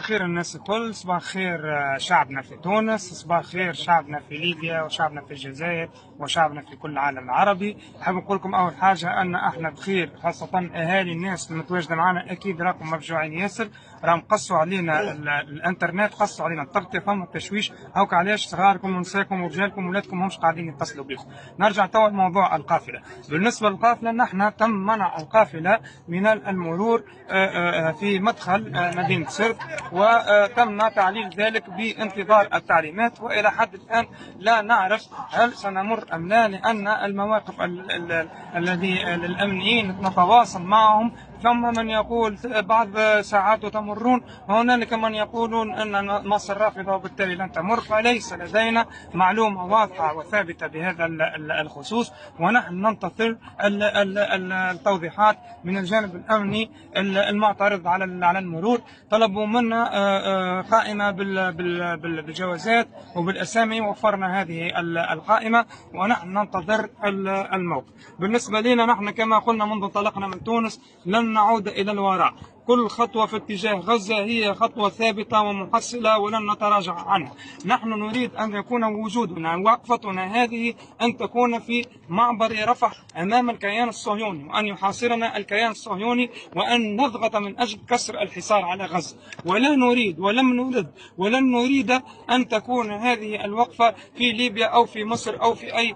خير الناس الكل، صباح خير شعبنا في تونس، صباح خير شعبنا في ليبيا وشعبنا في الجزائر وشعبنا في كل العالم العربي. حاب نقول لكم اول حاجه ان احنا بخير، خاصه اهالي الناس المتواجده معنا اكيد راكم مفجوعين ياسر، راهم قصوا علينا الانترنت، قصوا علينا التغطيه، فما تشويش هاك علاش صغاركم ونساكم ورجالكم وولادكم همش قاعدين يتصلوا بكم. نرجع توا لموضوع القافله. بالنسبه للقافله نحن تم منع القافله من المرور في مدخل مدينه سرت، وتم تعليل ذلك بانتظار التعليمات، والى حد الان لا نعرف هل سنمر ام لا، لان المواقف الذي الامنيين نتواصل معهم، ثم من يقول بعض ساعات تمرون، وهنالك من يقولون ان مصر رافضه وبالتالي لن تمر، فليس لدينا معلومه واضحه وثابته بهذا الخصوص، ونحن ننتظر التوضيحات من الجانب الامني المعترض على المرور. طلبوا منا قائمه بالجوازات وبالاسامي، وفرنا هذه القائمه ونحن ننتظر الموقف. بالنسبه لنا نحن كما قلنا منذ انطلقنا من تونس لن نعود الى الوراء، كل خطوة في اتجاه غزة هي خطوة ثابتة ومحصلة ولن نتراجع عنها. نحن نريد أن يكون وجودنا ووقفتنا هذه أن تكون في معبر رفح أمام الكيان الصهيوني، وأن يحاصرنا الكيان الصهيوني، وأن نضغط من أجل كسر الحصار على غزة. ولا نريد ولن نريد أن تكون هذه الوقفة في ليبيا أو في مصر أو في أي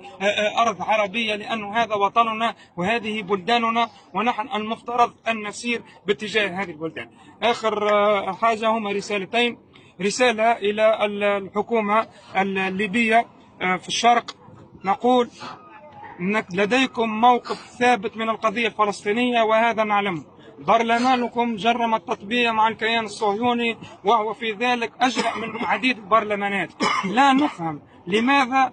أرض عربية، لأن هذا وطننا وهذه بلداننا، ونحن المفترض أن نسير باتجاه هذه البلدان. آخر حاجة هما رسالتين، رسالة إلى الحكومة الليبية في الشرق، نقول لديكم موقف ثابت من القضية الفلسطينية وهذا نعلمه. برلمانكم جرم التطبيع مع الكيان الصهيوني وهو في ذلك أجرأ من عديد البرلمانات. لا نفهم لماذا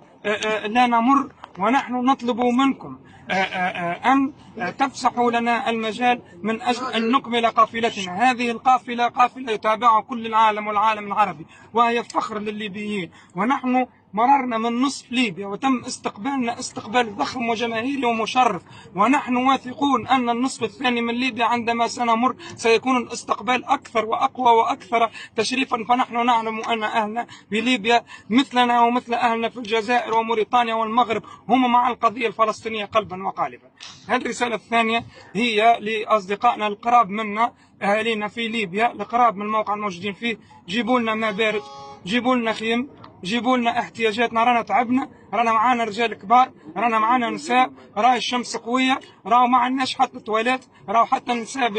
لا نمر، ونحن نطلب منكم أن تفسحوا لنا المجال من أجل أن نكمل قافلتنا. هذه القافلة قافلة يتابعها كل العالم والعالم العربي، وهي فخر للليبيين، ونحن مررنا من نصف ليبيا وتم استقبالنا استقبال ضخم وجماهيري ومشرف، ونحن واثقون أن النصف الثاني من ليبيا عندما سنمر سيكون الاستقبال أكثر وأقوى وأكثر تشريفا. فنحن نعلم أن أهلنا بليبيا مثلنا ومثل أهلنا في الجزائر وموريتانيا والمغرب هم مع القضية الفلسطينية قلبا وقالبا. هذه الرسالة الثانية هي لأصدقائنا القراب منا، أهالينا في ليبيا القراب من الموقع الموجودين فيه، جيبوا لنا ما بارد، جيبوا لنا خيم، جيبوا لنا احتياجاتنا، رانا تعبنا، رانا معانا رجال كبار، رانا معانا نساء، راهي الشمس قويه، راهو ما عندناش حتى تواليت، راهو حتى النساء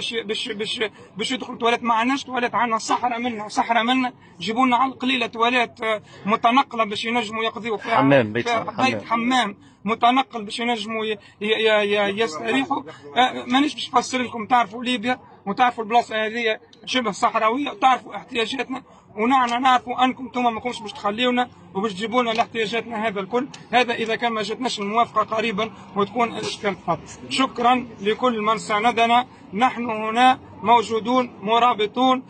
باش يدخلوا تواليت ما عندناش تواليت، عندنا صحراء منا وصحراء منا. جيبوا لنا على القليله تواليت متنقله باش ينجموا يقضيوا فيها حمام، بيت حمام متنقل باش ينجموا يستريحوا. مانيش باش نفسر لكم، تعرفوا ليبيا وتعرفوا البلاصه هذه شبه صحراويه وتعرفوا احتياجاتنا، ونحن نعرفوا انكم انتم ما كنتوش باش تخليونا وباش تجيبوا لنا لاحتياجاتنا هذا الكل. هذا اذا كان ما جاتناش الموافقه قريبا وتكون الاشكال فقط. شكرا لكل من ساندنا، نحن هنا موجودون مرابطون،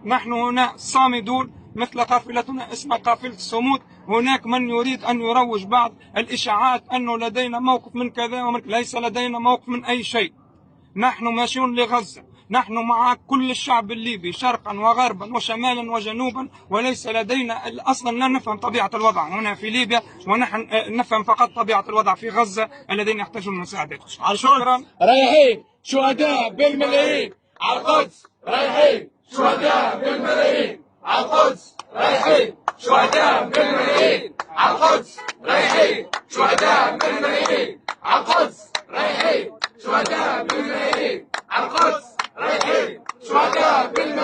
نحن هنا صامدون، مثل قافلتنا اسمها قافله الصمود. هناك من يريد ان يروج بعض الاشاعات انه لدينا موقف من كذا ومن، ليس لدينا موقف من اي شيء. نحن ماشيون لغزة، نحن مع كل الشعب الليبي شرقا وغربا وشمالا وجنوبا، وليس لدينا اصلا لا نفهم طبيعة الوضع هنا في ليبيا، ونحن نفهم فقط طبيعة الوضع في غزة الذين يحتاجون مساعدة. شكرا. رايحين شهداء بالملايين على القدس، رايحين شهداء بالملايين على القدس، رايحين شهداء بالملايين على القدس، رايحين شهداء بالملايين على القدس، رايحين شهداء بالملايين على القدس، رايحين شهداء بالملايين.